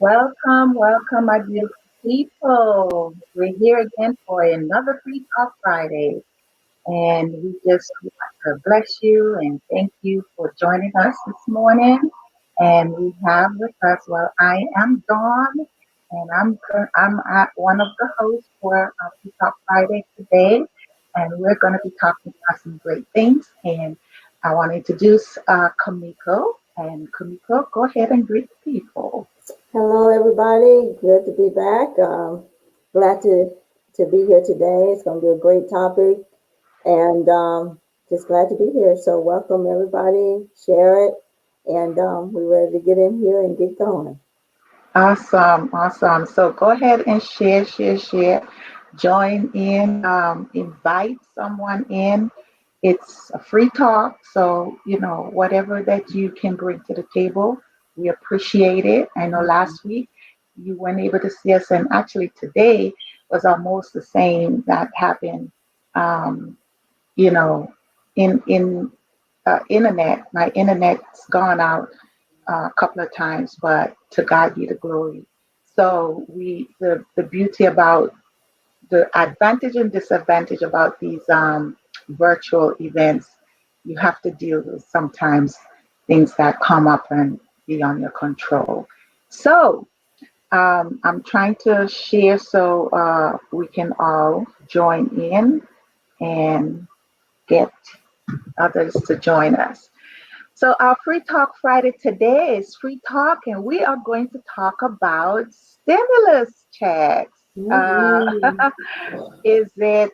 Welcome, welcome, my beautiful people. We're here again for another Free Talk Friday. And we just want to bless you and thank you for joining us this morning. And we have with us, well, I am Dawn, and I'm at one of the hosts for Free Talk Friday today. And we're going to be talking about some great things. And I want to introduce Kamiko. And Kamiko, go ahead and greet the people. Hello, everybody. Good to be back. Glad to be here today. It's going to be a great topic, and just glad to be here. So, welcome everybody. Share it, and we're ready to get in here and get going. Awesome, awesome. So go ahead and share. Join in, invite someone in. It's a free talk, so whatever that you can bring to the table, we appreciate it. I know Mhm. last week you weren't able to see us, and actually today was almost the same that happened. Um, you know, in internet, my internet's gone out a couple of times, but to God be the glory. So the beauty about the advantage and disadvantage about these virtual events, you have to deal with sometimes things that come up and beyond your control. So I'm trying to share so we can all join in and get others to join us. So, our Free Talk Friday today is Free Talk, and we are going to talk about stimulus checks. Mhm. Is it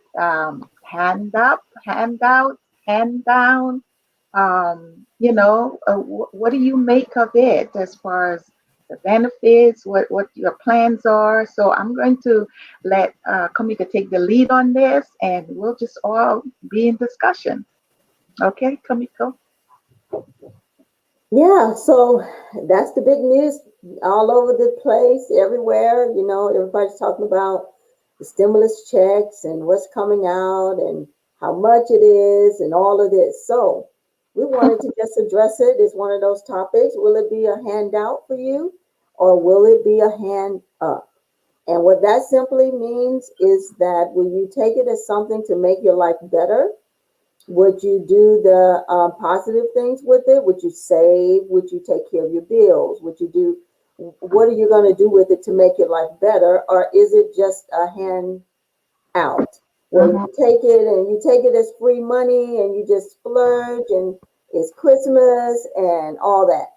hand up, handout, hand down? What do you make of it as far as the benefits, what your plans are? So, I'm going to let Kamika take the lead on this, and we'll just all be in discussion. Okay, Kamiko? Yeah, so that's the big news all over the place, everywhere. Everybody's talking about the stimulus checks and what's coming out and how much it is and all of this. So we wanted to just address it. It's one of those topics. Will it be a handout for you or will it be a hand up? And what that simply means is that will you take it as something to make your life better? Would you do the positive things with it? Would you save? Would you take care of your bills? Would you do what are you going to do with it to make your life better? Or is it just a hand out where you Mhm. take it and you take it as free money and you just splurge and it's Christmas and all that?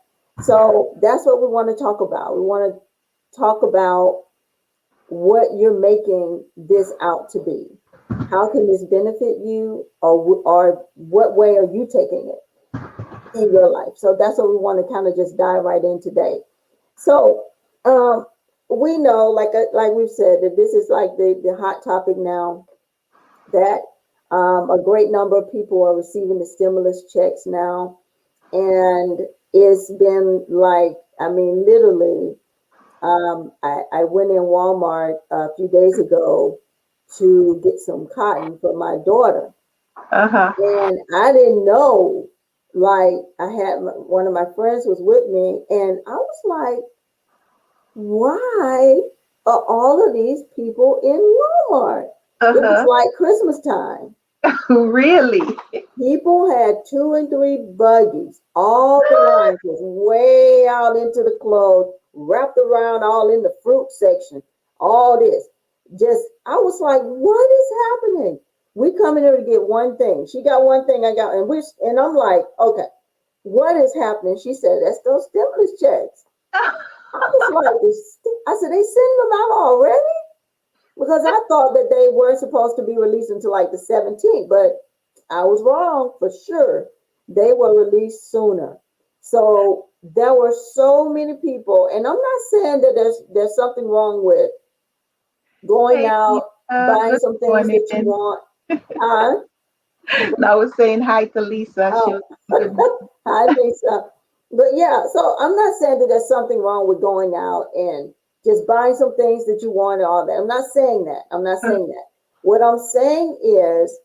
So that's what we want to talk about. We want to talk about what you're making this out to be. How can this benefit you, or what way are you taking it in your life? So that's what we want to kind of just dive right in today. So um, we know, like we've said, that this is like the hot topic now. That a great number of people are receiving the stimulus checks now, and it's been like, I mean, literally I went in Walmart a few days ago to get some cotton for my daughter. Uh-huh. And I didn't know, like, one of my friends was with me, and I was like, why are all of these people in Walmart? It was Uh-huh. like Christmas time. Really? People had two and three buggies. All the lines was way out into the clothes, wrapped around all in the fruit section. All this. Just I was like, what is happening? We come in here to get one thing. She got one thing, I got, and I'm like, okay, what is happening? She said, that's those stimulus checks. I was like, I said, they sending them out already? Because I thought that they were supposed to be released until like the 17th, but I was wrong for sure. They were released sooner. So there were so many people, and I'm not saying that there's something wrong with going Hey, out, Lisa. buying Good some things morning. that you want. Huh? And I was saying hi to Lisa. She was Oh, good morning. I think so. But yeah, so I'm not saying that there's something wrong with going out and just buying some things that you want and all that. I'm not saying that. I'm not saying that. What I'm saying is,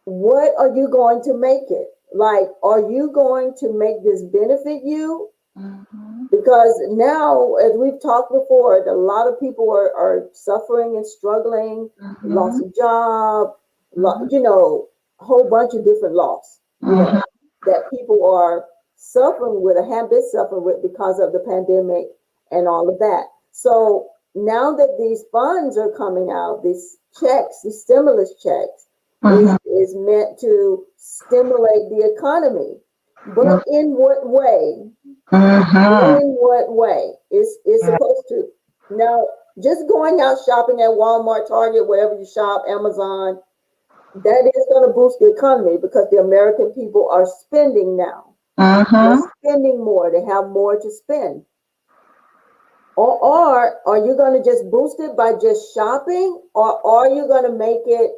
what are you going to make it? Like, are you going to make this benefit you? Mm-hmm. because now, as we've talked before, a lot of people are suffering and struggling, loss of job, Mhm. you know, a whole bunch of different loss, you know, Mhm. that people are suffering with, or have been suffering with because of the pandemic and all of that. So now that these funds are coming out, these checks, these stimulus checks, Mhm. is meant to stimulate the economy. But in what way? Mhm. In what way is supposed to? Now, just going out shopping at Walmart, Target, wherever you shop, Amazon, that is going to boost the economy because the American people are spending now. They're Mhm. spending more. They have more to spend. Or are you going to just boost it by just shopping, or are you going to make it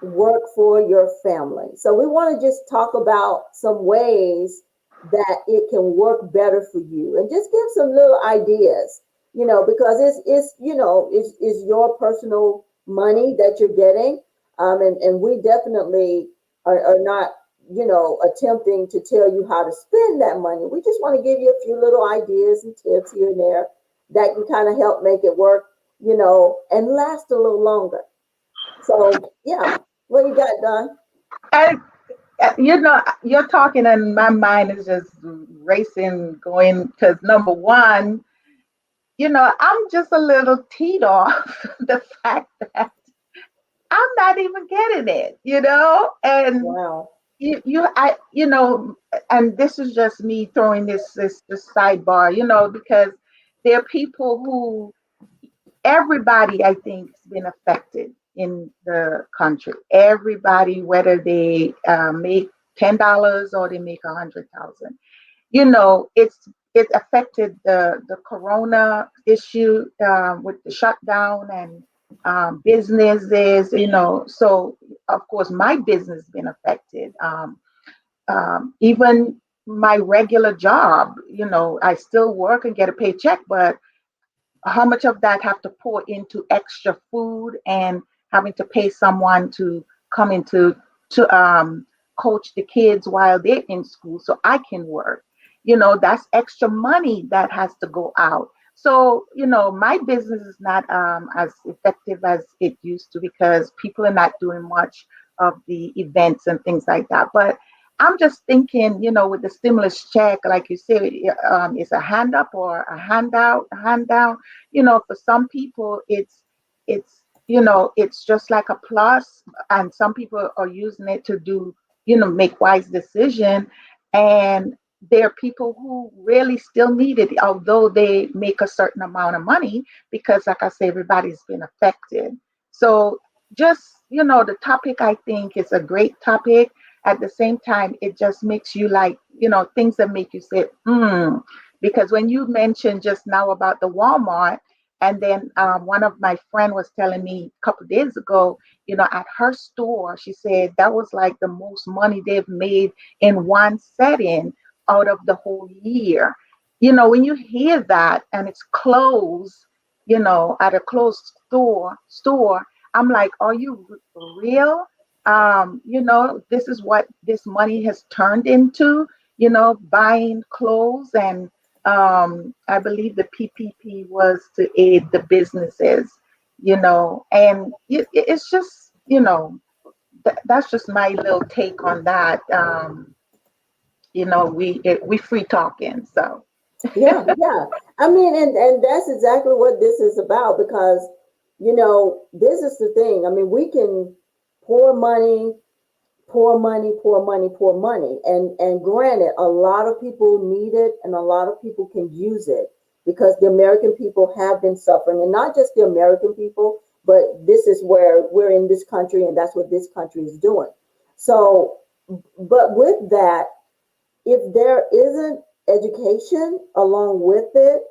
work for your family? So we want to just talk about some ways that it can work better for you, and just give some little ideas, you know, because it's you know, it's your personal money that you're getting. And we definitely are not, you know, attempting to tell you how to spend that money. We just want to give you a few little ideas and tips here and there that can kind of help make it work, you know, and last a little longer. So yeah, what you got, Don? And you know, you're talking, and my mind is just racing, going because number one, you know, I'm just a little teed off the fact that I'm not even getting it, you know, and Wow. you know, and this is just me throwing this sidebar, you know, because there are people who everybody I think has been affected in the country. Everybody, whether they make $10 or they make 100,000, you know, it affected the corona issue with the shutdown and businesses, you know. So of course my business been affected. Even my regular job, you know, I still work and get a paycheck, but how much of that have to pour into extra food and having to pay someone to come into to coach the kids while they're in school so I can work. You know, that's extra money that has to go out. So, you know, my business is not as effective as it used to because people are not doing much of the events and things like that. But I'm just thinking, you know, with the stimulus check, like you said, it's a hand up or a handout, a handout. You know, for some people it's you know, it's just like a plus, and some people are using it to do, you know, make wise decision. And there are people who really still need it although they make a certain amount of money because like I say, everybody's been affected. So just, you know, the topic I think is a great topic. At the same time, it just makes you like, you know, things that make you say because when you mentioned just now about the Walmart, and then one of my friend was telling me a couple days ago, you know, at her store, she said that was like the most money they've made in one setting out of the whole year. You know, when you hear that and it's closed, you know, at a closed store, I'm like, are you real? You know, this is what this money has turned into, you know, buying clothes. And I believe the PPP was to aid the businesses, you know, and it's just, you know, that's just my little take on that. You know, we free talking, so. Yeah, yeah. I mean, and that's exactly what this is about because, you know, this is the thing. I mean, we can pour money, pour money, pour money, pour money, and granted, a lot of people need it, and a lot of people can use it because the American people have been suffering, and not just the American people, but this is where we're in this country, and that's what this country is doing. So, but with that, if there isn't education along with it,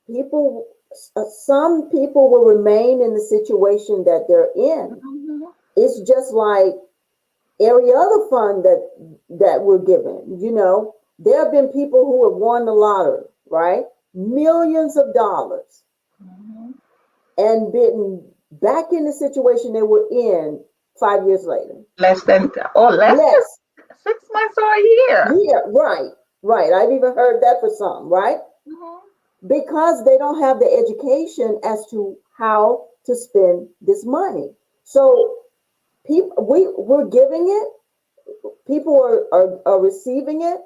people, some people will remain in the situation that they're in. Mhm. It's just like every other fund that we're given. You know, there have been people who have won the lottery, right? Millions of dollars, Mhm. and been back in the situation they were in 5 years later. Less than, or less Less. than 6 months or a year. Yeah, right, Right. I've even heard that for some, right? Mhm. Because they don't have the education as to how to spend this money. So people, we're giving it, people are receiving it.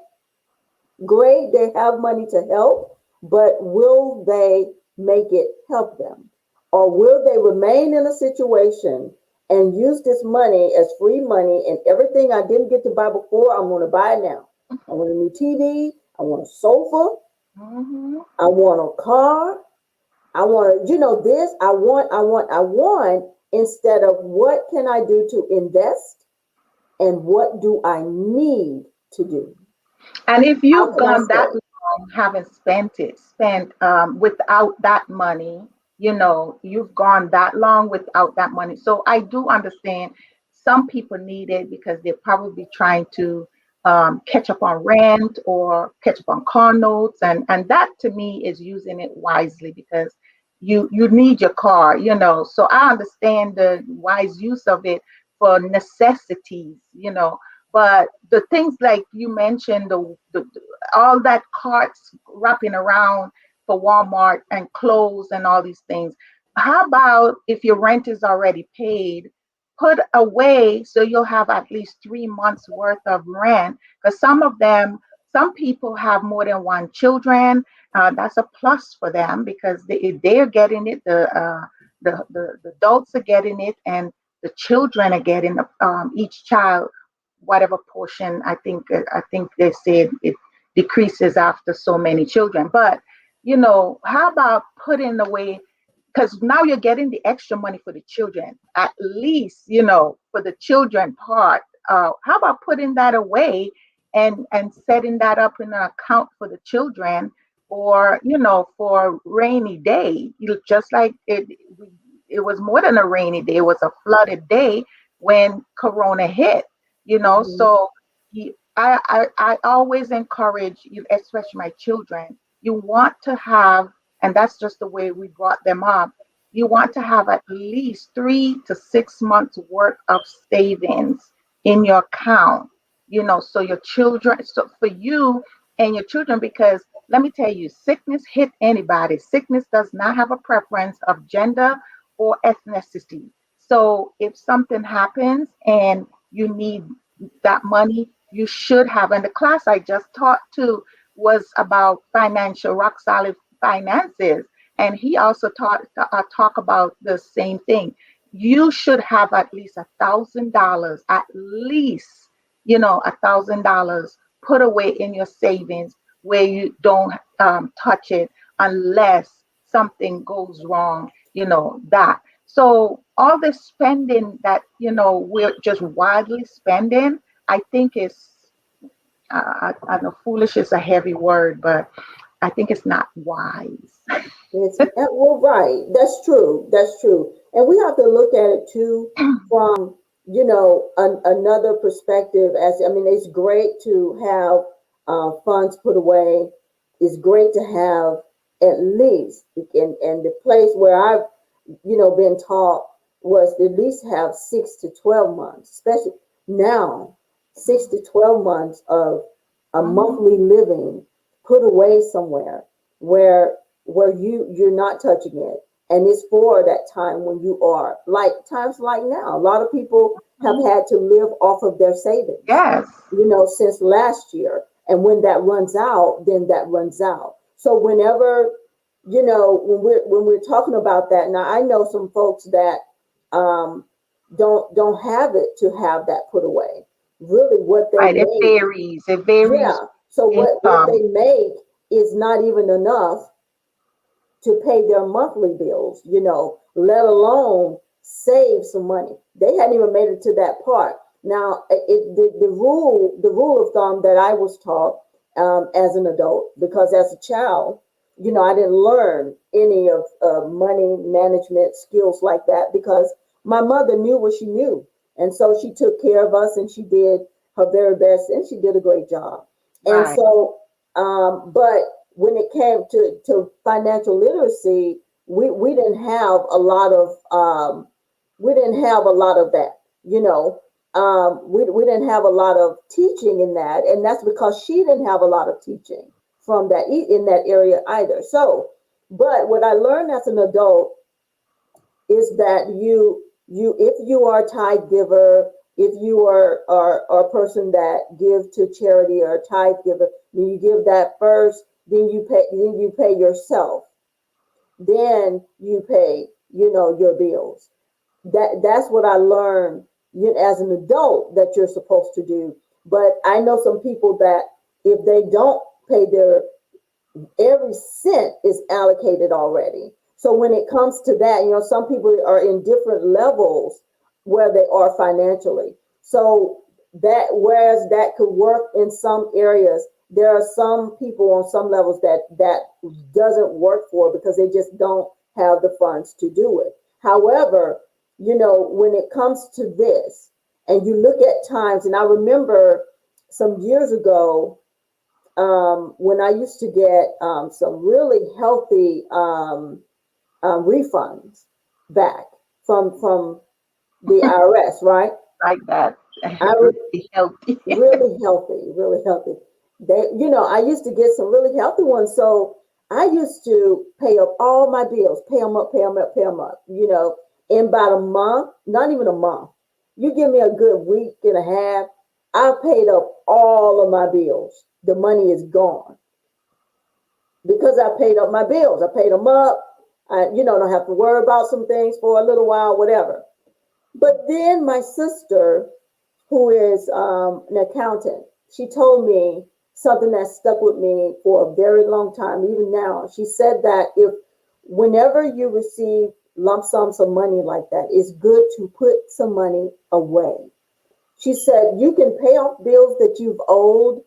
Great, they have money to help, but will they make it help them? Or will they remain in a situation and use this money as free money, and everything I didn't get to buy before, I'm going to buy it now? I want a new TV, I want a sofa, Mhm. I want a car, I want to, this, I want, instead of what can I do to invest and what do I need to do? And if How you've can I gone that save? long, haven't spent without that money, you've gone that long without that money. So I do understand some people need it because they're probably trying to catch up on rent or catch up on car notes, and that to me is using it wisely because you need your car, So I understand the wise use of it for necessities. But the things like you mentioned, the all that carts wrapping around for Walmart and clothes and all these things. How about if your rent is already paid, put away so you'll have at least 3 months worth of rent? Because some people have more than one children. That's a plus for them because they're getting it. The adults are getting it, and the children are getting each child whatever portion. I think they said it decreases after so many children. But how about putting away, because now you're getting the extra money for the children, at least for the children part. How about putting that away and setting that up in an account for the children, or for rainy day. Just like it was more than a rainy day, it was a flooded day when corona hit. Mhm. So I always encourage you, especially my children. You want to have, and that's just the way we brought them up. You want to have at least 3 to 6 months worth of savings in your account. So your children, so for you and your children, because let me tell you, sickness hit anybody. Sickness does not have a preference of gender or ethnicity. So if something happens and you need that money, you should have. And the class I just taught to was about financial, rock solid finances. And he also talk about the same thing. You should have at least $1,000, at least, $1,000 put away in your savings where you don't touch it unless something goes wrong, that. So all the spending that we're just widely spending, I think is I know foolish is a heavy word, but I think it's not wise. Well, right. That's true. That's true. And we have to look at it too from, another perspective. As I mean, it's great to have funds put away. It's great to have at least, and the place where I've, been taught was to at least have 6 to 12 months, especially now, 6 to 12 months of a Mhm. monthly living put away somewhere where you're not touching it, and it's for that time when you are, like times like now, a lot of people have Mhm. had to live off of their savings, Yes. since last year, and when that runs out, then that runs out. So whenever, when we're talking about that, now I know some folks that um don't have it to have that put away. Really what they Right. It make, varies. It varies yeah, so what income. they make is not even enough to pay their monthly bills, let alone save some money. They hadn't even made it to that part. Now, the rule of thumb that I was taught as an adult, because as a child, I didn't learn any of money management skills like that because my mother knew what she knew. And so she took care of us and she did her very best and she did a great job. And Right. so, but when it came to financial literacy, we didn't have a lot of that. we didn't have a lot of teaching in that, and that's because she didn't have a lot of teaching from that in that area either. So, but what I learned as an adult is that you if you are a tithe giver, if you are a person that give to charity or a tithe giver, then you give that first, then you pay yourself, then you pay, your bills. That's what I learned, as an adult, that you're supposed to do. But I know some people that if they don't pay their, every cent is allocated already. So when it comes to that, some people are in different levels where they are financially. So that, whereas that could work in some areas, there are some people on some levels that doesn't work for, because they just don't have the funds to do it. However, when it comes to this, and you look at times, and I remember some years ago, when I used to get some really healthy refunds back from the IRS, right? Like that. I Really healthy. really healthy. I used to get some really healthy ones. So I used to pay up all my bills, pay them up, pay them up, pay them up. In about a month, not even a month. You give me a good week and a half, I paid up all of my bills. The money is gone because I paid up my bills. I paid them up. I, don't have to worry about some things for a little while, whatever. But then my sister, who is an accountant, she told me something that stuck with me for a very long time, even now. She said that if whenever you receive lump sums of money like that, it's good to put some money away. She said you can pay off bills that you've owed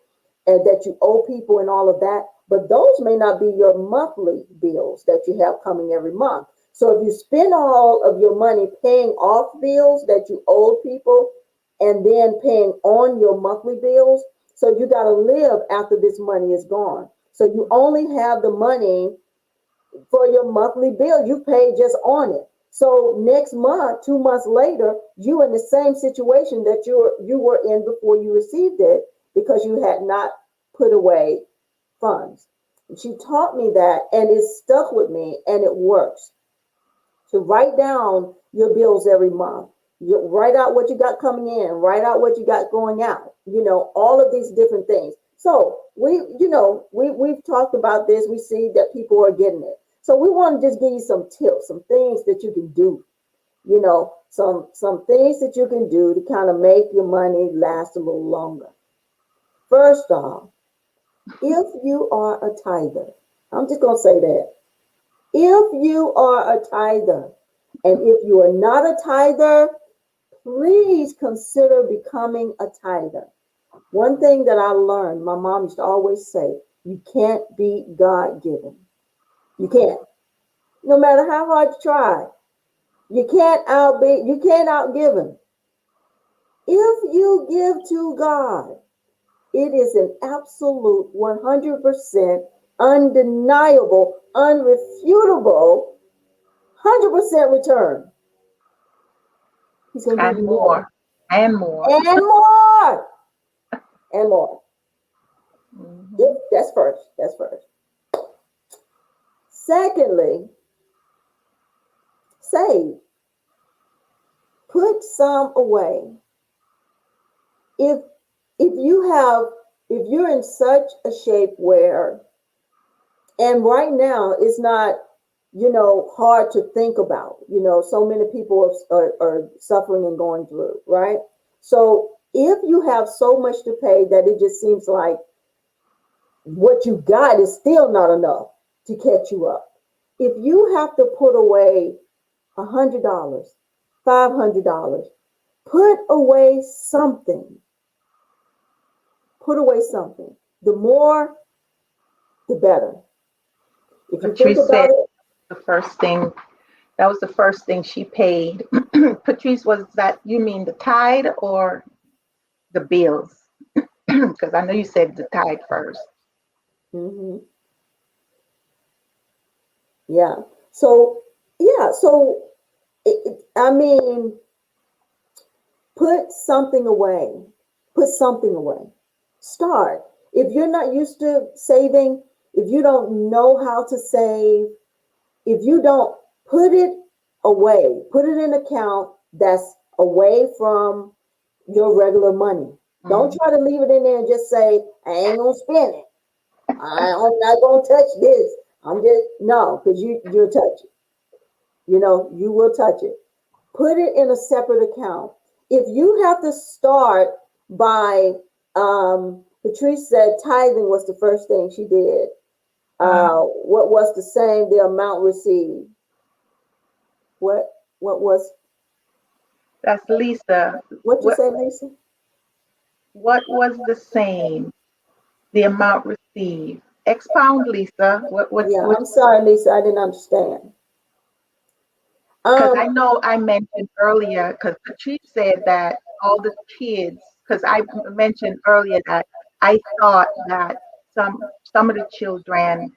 and that you owe people and all of that, but those may not be your monthly bills that you have coming every month. So if you spend all of your money paying off bills that you owe people and then paying on your monthly bills, so you got to live after this money is gone. So you only have the money for your monthly bill. You pay just on it. So next month, 2 months later, you in the same situation that you were in before you received it, because you had not put away funds. She taught me that, and it stuck with me, and it works. To write down your bills every month. You write out what you got coming in, write out what you got going out, all of these different things. So we've talked about this. We see that people are getting it. So we want to just give you some tips, some things that you can do, some things that you can do to kind of make your money last a little longer. First off, if you are a tither, I'm just going to say that. If you are a tither, and if you are not a tither, please consider becoming a tither. One thing that I learned, my mom used to always say, you can't beat God given. You can't. No matter how hard you try, you can't outgive him. If you give to God, it is an absolute 100% undeniable, unrefutable 100% return. He's going to give And you more. more. And more. And more. And more. Mhm. That's first. That's first. Secondly, save. Put some away. If if you're in such a shape where, and right now it's not, hard to think about, so many people are suffering and going through, right? So if you have so much to pay that it just seems like what you got is still not enough to catch you up. If you have to put away $100, $500, put away something. Put away something. The more, the better. If you think Patrice about said it, the first thing, that was the first thing she paid. Patrice, was that, you mean the tithe or the bills? Because I know you said the tithe first. mhm, yeah. So, yeah. So, I mean, Put something away. Put something away. Start. If you're not used to saving, if you don't know how to save, if you don't put it away, put it in an account that's away from your regular money. Don't Mhm. try to leave it in there and just say, I ain't gonna spend it. I'm not gonna touch this. I'm just no, because you'll touch it. You will touch it. Put it in a separate account. If you have to start by Patrice said tithing was the first thing she did. Uh, What was the same? The amount received. What was that's Lisa. what you What say, Lisa? what was the same? The amount received. Expound, Lisa. Yeah, What? I'm sorry, Lisa, I didn't understand. Because I Um, know I mentioned earlier, because Patrice said that all the kids, because I mentioned earlier that I thought that some of the children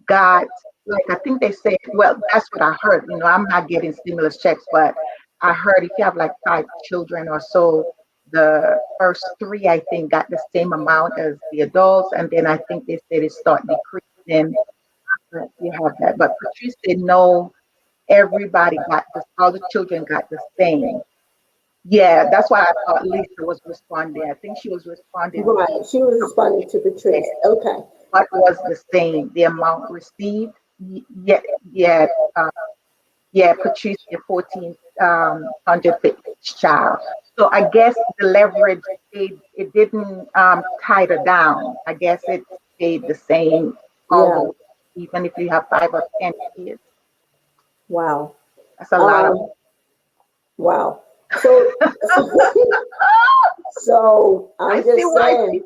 got, like, I think they said, well, that's what I heard. I'm not getting stimulus checks, but I heard if you have like 5 children or so, the first three, I think, got the same amount as the adults. And then I think they said it start decreasing. You have that. But Patrice said no, everybody got this, all the children got the same. Yeah, that's why I thought Lisa was responding. I think she was responding right, she was responding to to Patrice. Okay. what was the same, the amount received. Yeah, yeah, uh, yeah, Patricia, 1,400 for each child. So I guess the leverage, it didn't tide her down. I guess it stayed the same all the Yeah. way, even if you have 5 or 10 kids. Wow. That's a lot of. Um, wow. So, so I I'm see just why saying,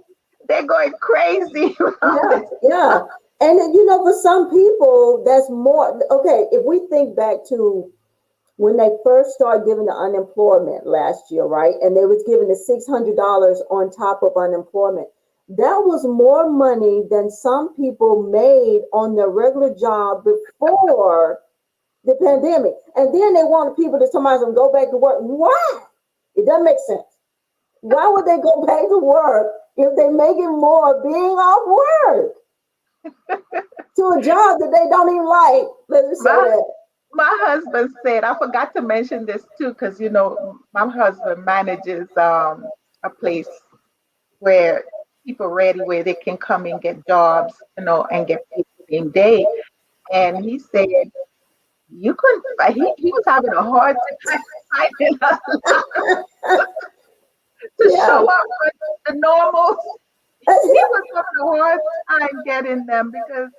they're going crazy about yeah, this. yeah. And then, for some people, that's more okay. If we think back to when they first started giving the unemployment last year, right? And they was giving the $600 on top of unemployment. That was more money than some people made on their regular job before the pandemic. And then they wanted people to somebody go back to work. Why? It doesn't make sense. Why would they go back to work if they're making more being off work to a job that they don't even like? Let's just say My that. my husband said, I forgot to mention this too, because my husband manages a place where people ready where they can come and get jobs, and get paid the same day. And he said you couldn't. He was having a hard time finding a lot to Yeah. show up with the normals. He was having a hard time getting them because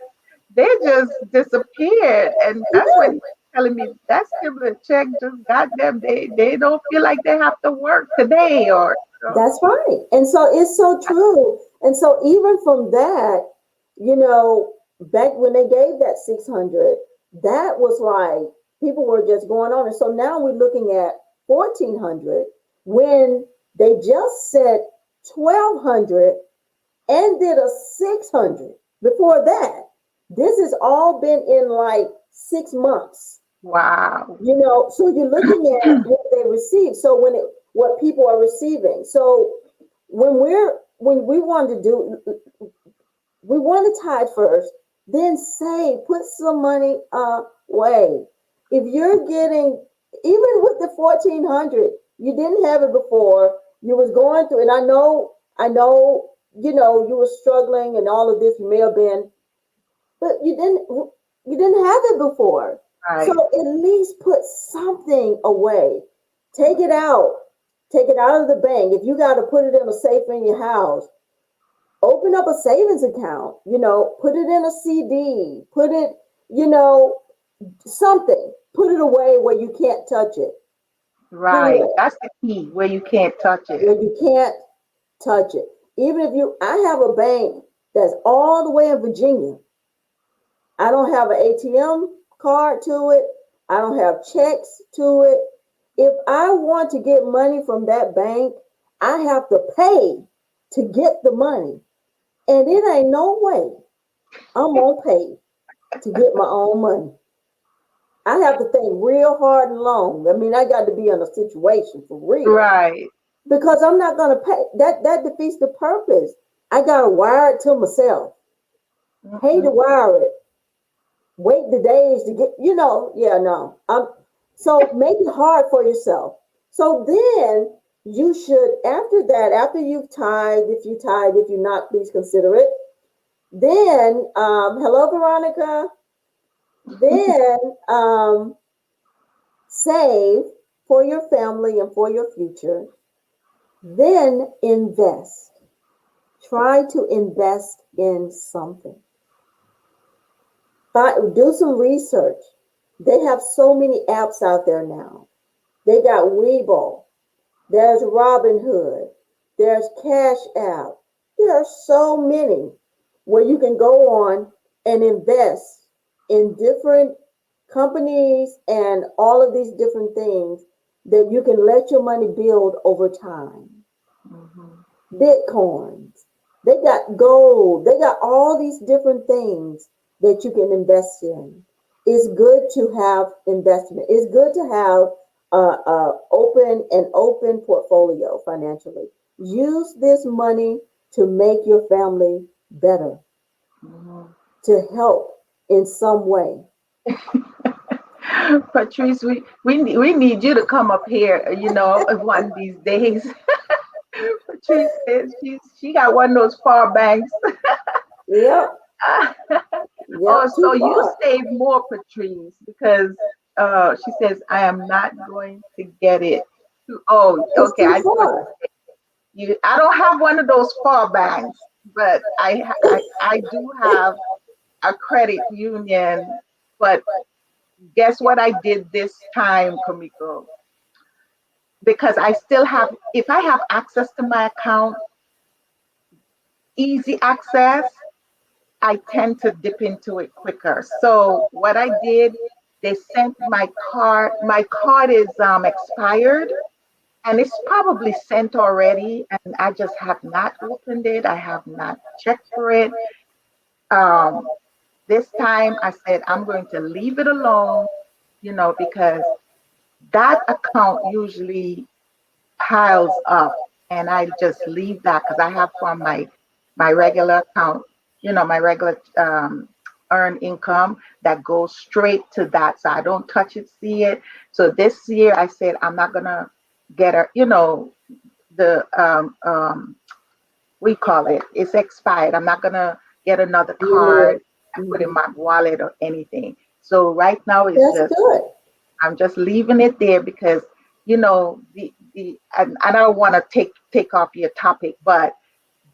they just disappeared. And that's when he was telling me that stimulus check just got them. They don't feel like they have to work today or so. That's right. And so it's so true. And so even from that, back when they gave that 600, that was like people were just going on. And so now we're looking at 1,400 when they just said 1,200 and did a 600 before that. This has all been in like 6 months. Wow. So you're looking at what they receive. So what people are receiving. So when we want to do, we want to tithe first, then save, put some money away. If you're getting, even with the 1,400, you didn't have it before. You was going through, and I know, you were struggling and all of this. You may have been, but you didn't have it before. So Right. at least put something away. Take it out. Take it out of the bank. If you got to put it in a safe in your house, open up a savings account. Put it in a CD. Put it, something. Put it away where you can't touch it. Put it Right. away That's the key where you can't touch it. where you can't touch it. Even if I have a bank that's all the way in Virginia. I don't have an ATM card to it. I don't have checks to it. If I want to get money from that bank, I have to pay to get the money. And it ain't no way I'm gonna pay to get my own money. I have to think real hard and long. I mean, I got to be in a situation for real Right. because I'm not going to pay. That defeats the purpose. I got to wire it to myself. Pay to Mhm. wire it. Wait the days to get. Yeah, no. So make it hard for yourself. So then you should, after that, after you've tithed, if you're not, please consider it. Then, hello, Veronica. Then save for your family and for your future. Then invest. Try to invest in something. Do some research. They have so many apps out there now. They got Webull. There's Robinhood. There's Cash App. There are so many where you can go on and invest in different companies and all of these different things that you can let your money build over time. Mhm. Bitcoins. They got gold. They got all these different things that you can invest in. It's good to have investment. It's good to have an open portfolio financially. Use this money to make your family better, Mhm. to help in some way. Patrice, we need you to come up here, one of these days. Patrice says she got one of those far banks. Yep, yep, Oh, so too you far. save more, Patrice, because she says I am not going to get it. Oh, It's okay. too I know what far. you. I don't have one of those far banks, but I do have a credit union. But guess what I did this time, Kamiko? Because I still have, if I have access to my account, easy access, I tend to dip into it quicker. So what I did, they sent my card. My card is expired and it's probably sent already, and I just have not opened it. I have not checked for it. Um, this time I said I'm going to leave it alone, because that account usually piles up, and I just leave that because I have from my regular account, my regular earned income that goes straight to that, so I don't touch it, see it. So this year I said I'm not gonna get the we call it, it's expired. I'm not gonna get another Renew card it. and put in Mhm. my wallet or anything. So right now it's That's just good. I'm just leaving it there because the and I don't want to take off your topic, but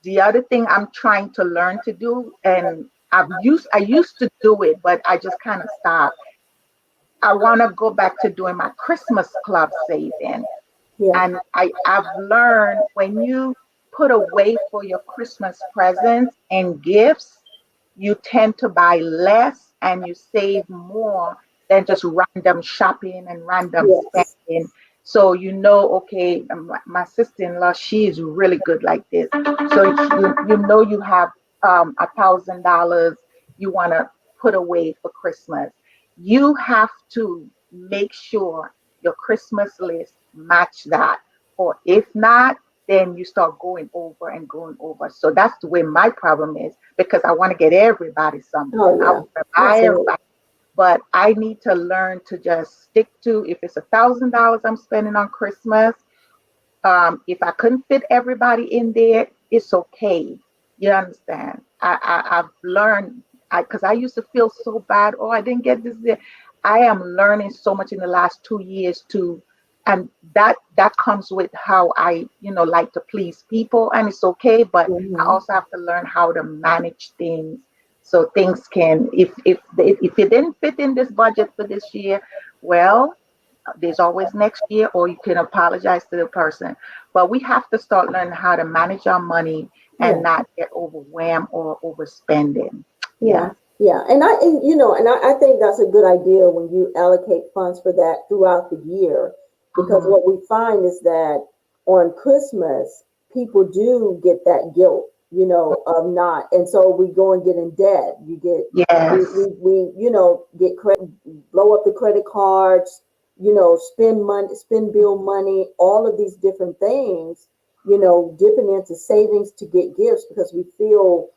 the other thing I'm trying to learn to do, and I used to do it, but I just kind of stopped. I want to go back to doing my Christmas club saving, Yeah. and I've learned when you put away for your Christmas presents and gifts, you tend to buy less and you save more than just random shopping and random Yes. spending. So okay, my sister-in-law, she is really good like this. So you have $1,000 you want to put away for Christmas. You have to make sure your Christmas list match that. Or if not, then you start going over and going over. So that's the way my problem is because I want to get everybody something. Oh I want yeah. to buy Absolutely. everybody, but I need to learn to just stick to if it's $1,000 I'm spending on Christmas. If I couldn't fit everybody in there, it's okay. You understand? I've learned because I used to feel so bad. Oh, I didn't get this. I am learning so much in the last 2 years too, and that comes with how I like to please people, and it's okay. But I Hmm. also have to learn how to manage things so things can if it didn't fit in this budget for this year, well, there's always next year, or you can apologize to the person. But we have to start learning how to manage our money and Yeah. not get overwhelmed or overspending. Yeah. Yeah. Yeah. And I think that's a good idea when you allocate funds for that throughout the year, because Hmm. what we find is that on Christmas, people do get that guilt. of not. And so we go and get in debt. Yes. We get credit, blow up the credit cards, spend money, spend bill money, all of these different things, dipping into savings to get gifts because we feel,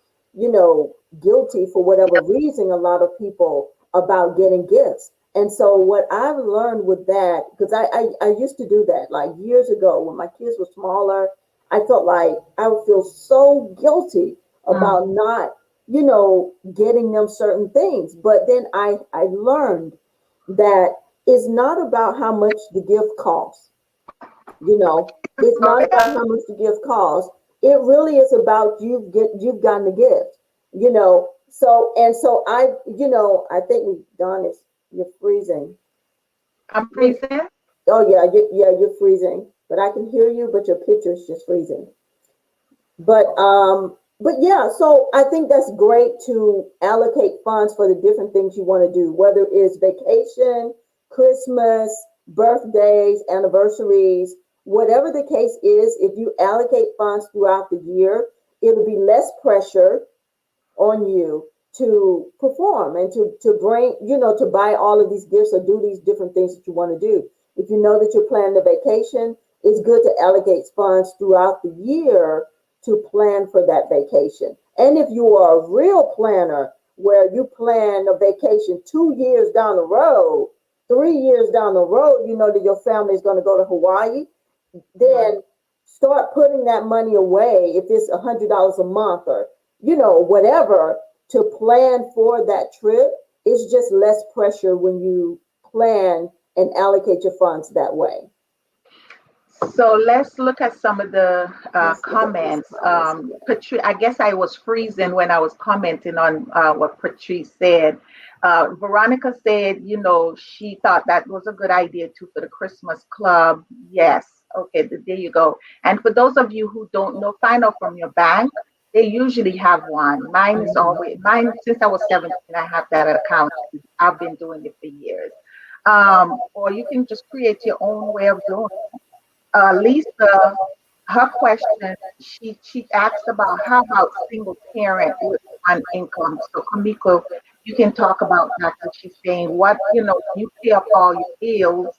guilty for whatever reason, a lot of people about getting gifts. And so what I've learned with that, because I used to do that like years ago when my kids were smaller. I felt like I would feel so guilty about not, getting them certain things. But then I learned that it's not about how much the gift costs. It's not about how much the gift costs. It really is about you've gotten the gift. I think we done is you're freezing. I'm freezing. Oh yeah, you're freezing. But I can hear you, but your picture's just freezing. But yeah, so I think that's great to allocate funds for the different things you want to do, whether it's vacation, Christmas, birthdays, anniversaries, whatever the case is. If you allocate funds throughout the year, it'll be less pressure on you to perform and to bring, to buy all of these gifts or do these different things that you want to do. If you know that you're planning a vacation, it's good to allocate funds throughout the year to plan for that vacation. And if you are a real planner where you plan a vacation 2 years down the road, 3 years down the road, you know that your family is going to go to Hawaii, then start putting that money away if it's $100 a month or whatever to plan for that trip. It's just less pressure when you plan and allocate your funds that way. So let's look at some of the Let's look at these comments. comments. I guess I was freezing when I was commenting on what Patrice said. Veronica said, she thought that was a good idea too for the Christmas club. Yes. Okay, there you go. And for those of you who don't know, find out from your bank. They usually have one. Mine is always mine since I was 17. I have that account. I've been doing it for years. Or you can just create your own way of doing it. Lisa, her question, she asked about how about single parent with one income. So Kamiko, you can talk about that. Because she's saying what you pay up all your bills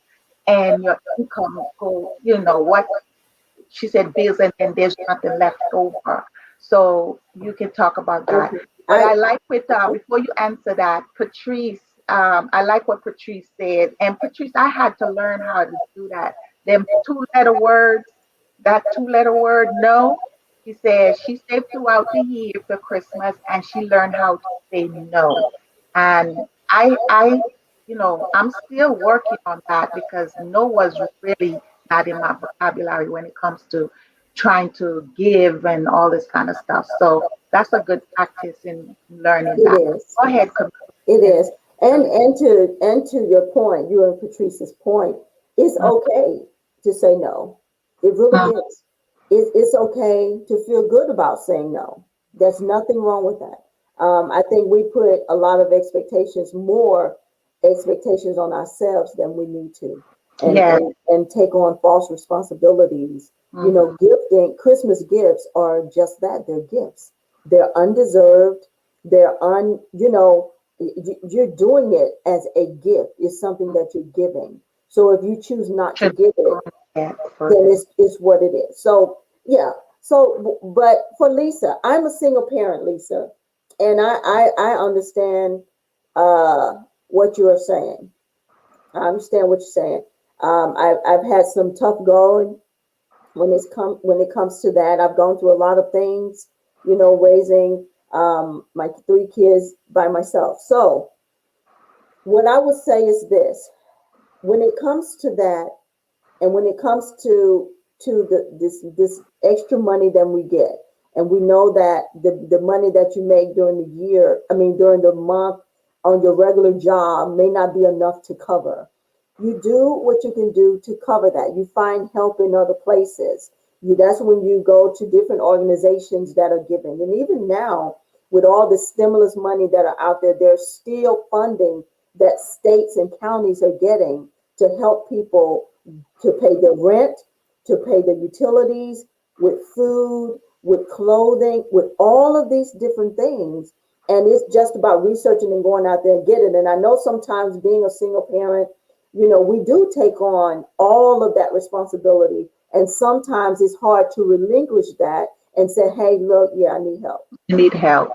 and your income go, what she said bills and then there's nothing left over. So you can talk about that. Okay. But I like with before you answer that, Patrice, I like what Patrice said. And Patrice, I had to learn how to do that. Them two-letter words, that two-letter word, no. She said she saved throughout the year for Christmas and she learned how to say no. And I'm still working on that because no was really not in my vocabulary when it comes to trying to give and all this kind of stuff. So that's a good practice in learning It that. is. Go ahead, It is. And to your point, you and Patrice's point, it's okay to say no. It really is. It's okay to feel good about saying no. There's nothing wrong with that. I think we put a lot of more expectations on ourselves than we need to, and Yes. and take on false responsibilities. Gifting Christmas gifts are just that. They're gifts. They're undeserved. They're you're doing it as a gift. It's something that you're giving. So if you choose not to give it, then it's what it is. So yeah. So, but for Lisa, I'm a single parent, Lisa, and I understand what you are saying. I understand what you're saying. I've had some tough going when it comes to that. I've gone through a lot of things, raising my three kids by myself. So what I would say is this: when it comes to that, and when it comes to this extra money that we get, and we know that the money that you make during the year, I mean during the month on your regular job may not be enough to cover. You do what you can do to cover that. You find help in other places. That's when you go to different organizations that are giving. And even now, with all the stimulus money that are out there, there's still funding that states and counties are getting to help people to pay their rent, to pay the utilities with food, with clothing, with all of these different things. And it's just about researching and going out there and getting it. And I know sometimes being a single parent, we do take on all of that responsibility. And sometimes it's hard to relinquish that and say, hey, look, yeah, I need help. You need help.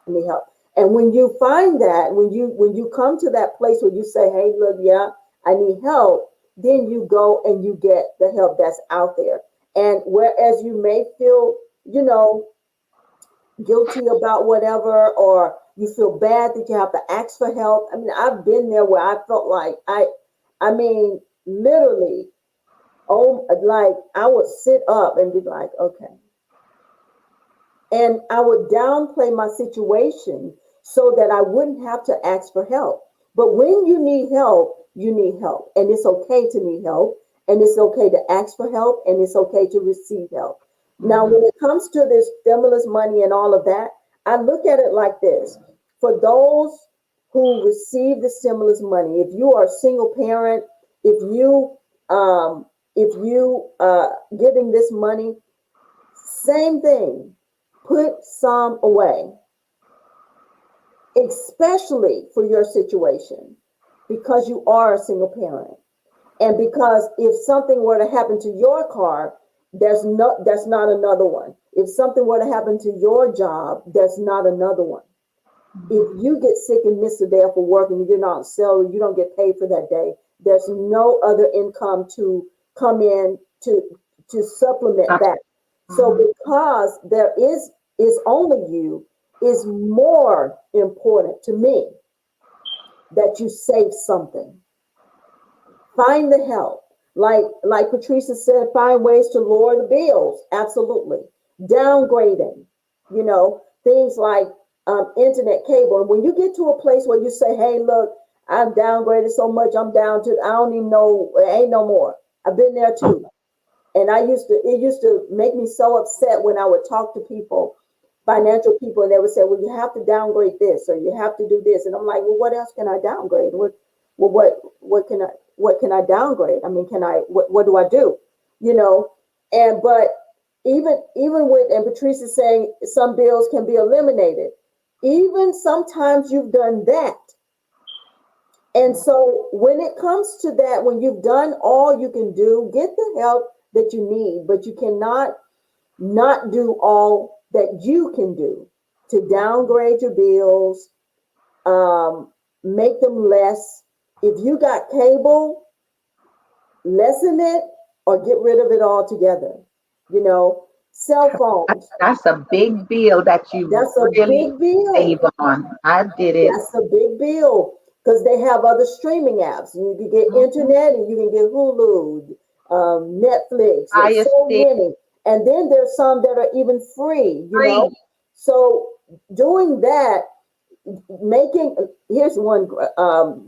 I need help. And when you find that, when you come to that place where you say, hey, look, yeah, I need help, then you go and you get the help that's out there. And whereas you may feel, guilty about whatever, or you feel bad that you have to ask for help. I mean, I've been there where I felt like I mean, literally, oh, like I would sit up and be like, okay. And I would downplay my situation so that I wouldn't have to ask for help. But when you need help, you need help. And it's okay to need help. And it's okay to ask for help. And it's okay to receive help. Now, when it comes to this stimulus money and all of that, I look at it like this. For those who receive the stimulus money, if you are a single parent, if you getting this money, same thing, put some away, especially for your situation, because you are a single parent. And because if something were to happen to your car, that's not another one. If something were to happen to your job, that's not another one. If you get sick and miss a day off of work and you're not on salary, you don't get paid for that day. There's no other income to come in to supplement that. So because there is only you, is more important to me that you save something. Find the help. Like Patricia said, find ways to lower the bills. Absolutely. Downgrading, things like internet cable. And when you get to a place where you say, hey, look, I've downgraded so much, I'm down to, I don't even know, it ain't no more. I've been there too. And it used to make me so upset when I would talk to people, financial people, and they would say, well, you have to downgrade this, or you have to do this. And I'm like, well, what else can I downgrade? What can I downgrade? I mean, what do I do? But even with, and Patrice is saying some bills can be eliminated. Even sometimes you've done that. And so when it comes to that, when you've done all you can do, get the help that you need, but you cannot not do all that you can do to downgrade your bills, make them less. If you got cable, lessen it or get rid of it altogether. Cell phones. That's a big bill that you That's a really big bill. save on. I did it. That's a big bill because they have other streaming apps. You can get internet and you can get Hulu, Netflix. There's so many. And then there's some that are even free, So doing that, here's one,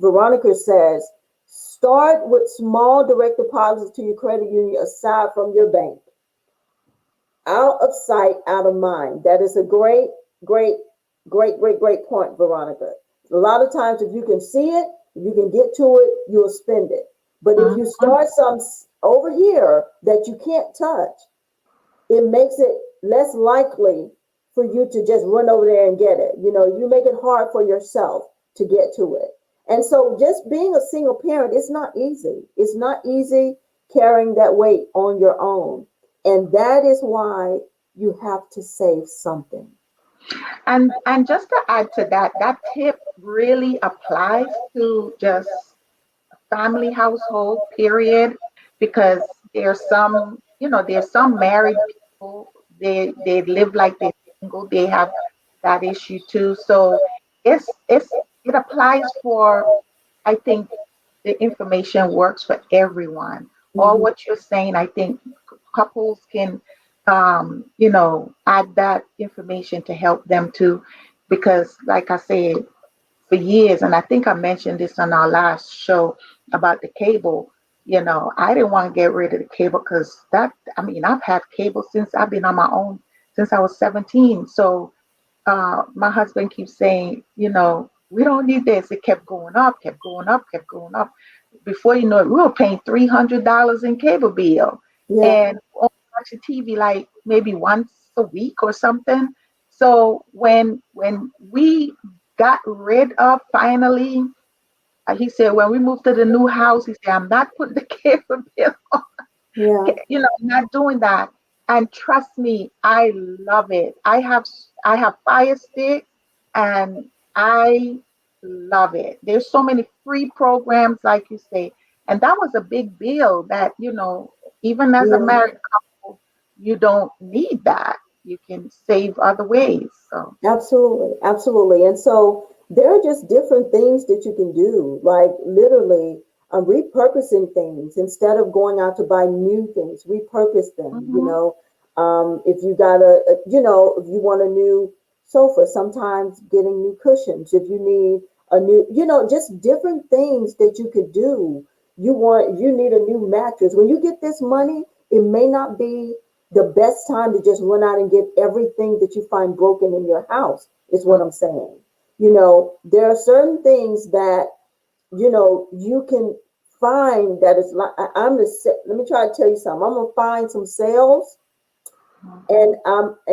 Veronica says, start with small direct deposits to your credit union aside from your bank. Out of sight, out of mind. That is a great point, Veronica. A lot of times, if you can see it, if you can get to it, you'll spend it. But if you start some over here that you can't touch, it makes it less likely for you to just run over there and get it. You make it hard for yourself to get to it. And so just being a single parent, it's not easy. It's not easy carrying that weight on your own. And that is why you have to save something. And just to add to that, that tip really applies to just family household, period, because there's some married people, they live like they're single, they have that issue too. So it applies for, I think the information works for everyone. All what you're saying, I think couples can add that information to help them too, because like I said, for years, and I think I mentioned this on our last show about the cable, I didn't want to get rid of the cable because I've had cable since I've been on my own since I was 17. So my husband keeps saying, we don't need this. It kept going up, kept going up, kept going up. Before you know it, we were paying $300 in cable bill. Yeah. And watching TV like maybe once a week or something. So when we got rid of finally, he said when we moved to the new house, he said I'm not putting the cable bill, Yeah. not doing that. And trust me, I love it. I have Fire Stick, and I love it. There's so many free programs, like you say, and that was a big deal. That even as a Yeah. married couple, you don't need that. You can save other ways. So Absolutely, absolutely. And so there are just different things that you can do, like literally repurposing things instead of going out to buy new things, repurpose them. mhm, If you got if you want a new sofa, sometimes getting new cushions, if you need a new, just different things that you could do. You need a new mattress. When you get this money, it may not be the best time to just run out and get everything that you find broken in your house, is what I'm saying. There are certain things that, you can find that is like, let me try to tell you something. I'm going to find some sales, mhm, and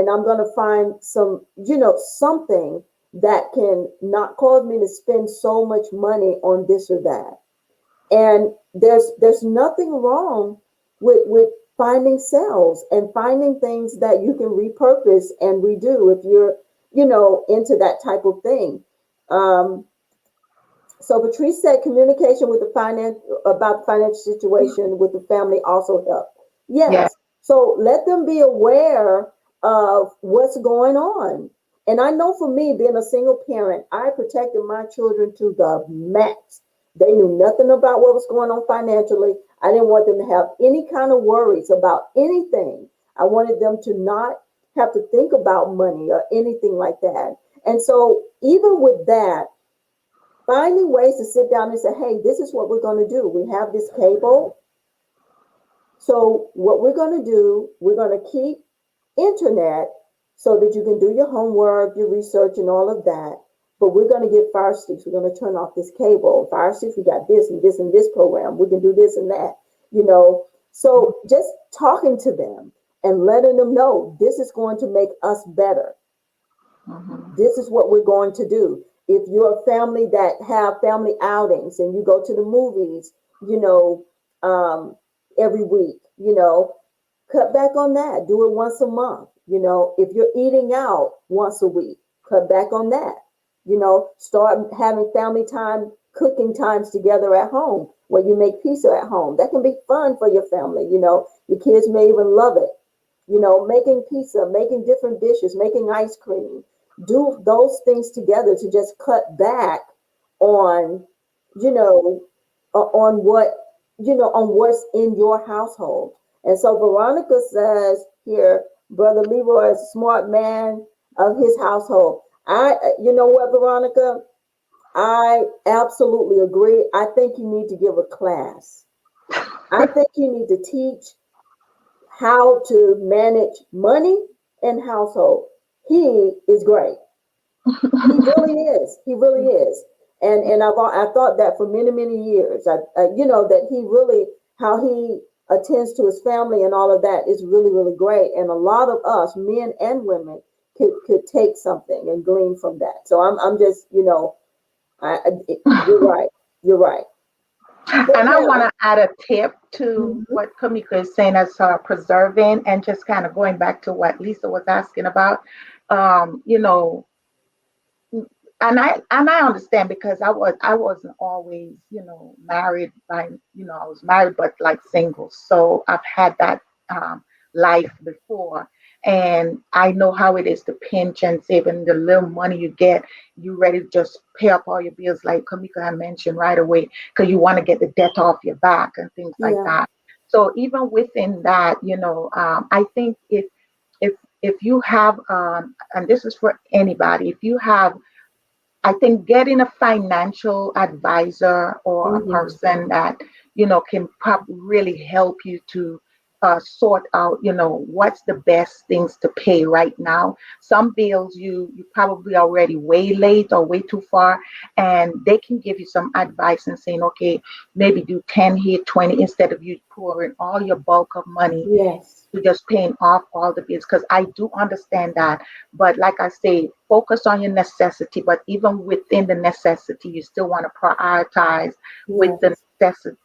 I'm going to find some, something that can not cause me to spend so much money on this or that. And there's nothing wrong with finding cells and finding things that you can repurpose and redo if you're, into that type of thing. Um, so Patrice said communication with the finance about the financial situation with the family also help. yeah, Yes. So let them be aware of what's going on. And I know for me, being a single parent, I protected my children to the max. They knew nothing about what was going on financially. I didn't want them to have any kind of worries about anything. I wanted them to not have to think about money or anything like that. And so even with that, finding ways to sit down and say, hey, this is what we're going to do. We have this cable. So what we're going to do, we're going to keep internet so that you can do your homework, your research, and all of that. But we're going to get Fire Sticks. We're going to turn off this cable. Fire Sticks, we got this and this and this program. We can do this and that, you know. So just talking to them and letting them know this is going to make us better. mhm, This is what we're going to do. If you're a family that have family outings and you go to the movies, you know, every week, cut back on that. Do it once a month. If you're eating out once a week, cut back on that. Start having family time, cooking times together at home where you make pizza at home. That can be fun for your family. Your kids may even love it. Making pizza, making different dishes, making ice cream. Do those things together to just cut back on, you know, on on what's in your household. And so Veronica says here, Brother Leroy is a smart man of his household. You know what, Veronica? I absolutely agree. I think you need to give a class. I think you need to teach how to manage money and household. He is great. He really is. He really is. And I thought that for many years. That he really, how he attends to his family and all of that is really great. And a lot of us, men and women, could take something and glean from that. So I'm just, you're right. You're right. But And I want now, to add a tip to mhm, what Kamika is saying as preserving and just kind of going back to what Lisa was asking about. Um, you know, and I understand because I wasn't always married by I was married but like single, so I've had that um, life before, and I know how it is to pinch and save, and the little money you get, you ready to just pay up all your bills like Kamika had mentioned right away because you want to get the debt off your back and things like yeah, that. So even within that, I think if if you have and this is for anybody, if you have, I think getting a financial advisor or a hmm, person that can probably really help you to sort out what's the best things to pay right now. Some bills you probably already way late or way too far, and they can give you some advice and saying, okay, maybe do 10 here, 20, instead of you pouring all your bulk of money yes, to just paying off all the bills, because I do understand that. But like I say, focus on your necessity. But even within the necessity, you still want to prioritize with Yes.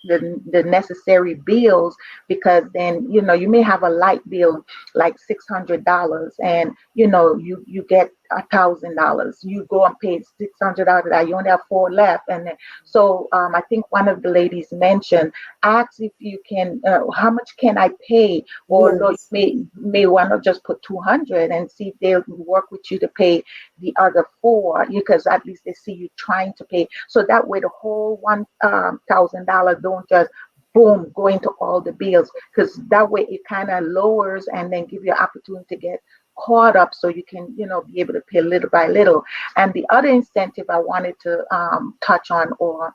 the necessary bills, because then you may have a light bill like $600, and you get $1,000. You go and pay $600 that you only have four left, and then, so I think one of the ladies mentioned, ask if you can, how much can I pay, or no, you Yes. may want to just put 200 and see if they'll work with you to pay the other four, because at least they see you trying to pay. So that way the whole $1,000 don't just boom go into all the bills, because that way it kind of lowers and then give you an opportunity to get caught up, so you can be able to pay little by little. And the other incentive I wanted to touch on, or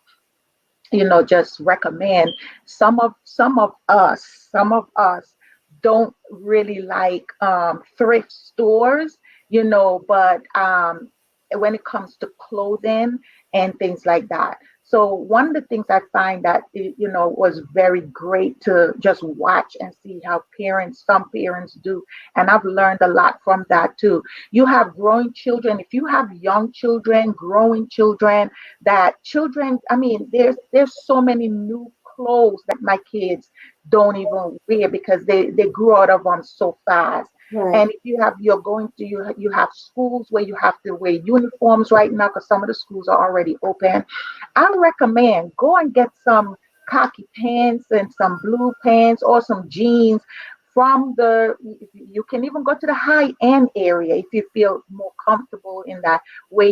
just recommend, some of us don't really like thrift stores, but when it comes to clothing and things like that. So one of the things I find that was very great to just watch and see how some parents do, and I've learned a lot from that too. You have growing children. If you have young children, growing children, I mean, there's so many new clothes that my kids don't even wear, because they grew out of them so fast. Right. And if you're going to, you have schools where you have to wear uniforms right now, because some of the schools are already open. I recommend go and get some khaki pants and some blue pants or some jeans from you can even go to the high end area if you feel more comfortable in that, where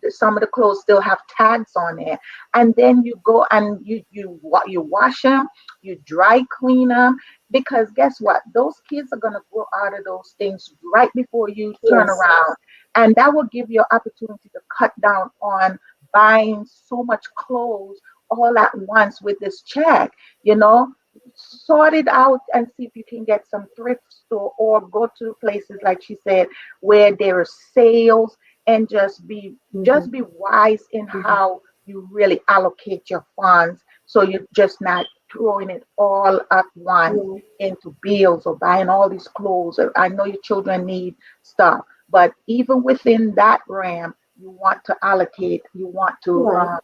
some of the clothes still have tags on it, and then you go and you wash them, you dry clean them, because guess what, those kids are going to grow out of those things right before you turn Yes. around, and that will give you an opportunity to cut down on buying so much clothes all at once with this check. you know Sort it out and see if you can get some thrift store, or go to places like she said where there are sales, and just Mhm. be wise in Mhm. how you really allocate your funds, so you're just not throwing it all at once Yeah. into bills or buying all these clothes. I know your children need stuff, but even within that realm, you want to allocate, you want to Right.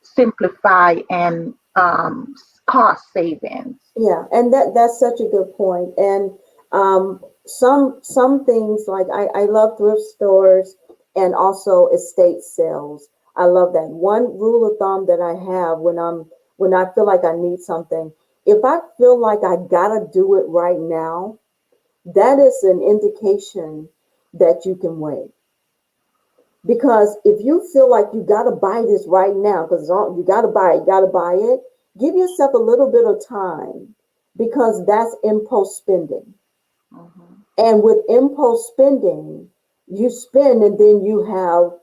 simplify and cost savings. Yeah, and that's such a good point. And some things, like I love thrift stores and also estate sales. I love that. One rule of thumb that I have when I feel like I need something, if I feel like I gotta do it right now, that is an indication that you can wait. Because if you feel like you got to buy this right now, because you got to buy it, you got to buy it, give yourself a little bit of time, because that's impulse spending. Mhm. And with impulse spending, you spend and then you have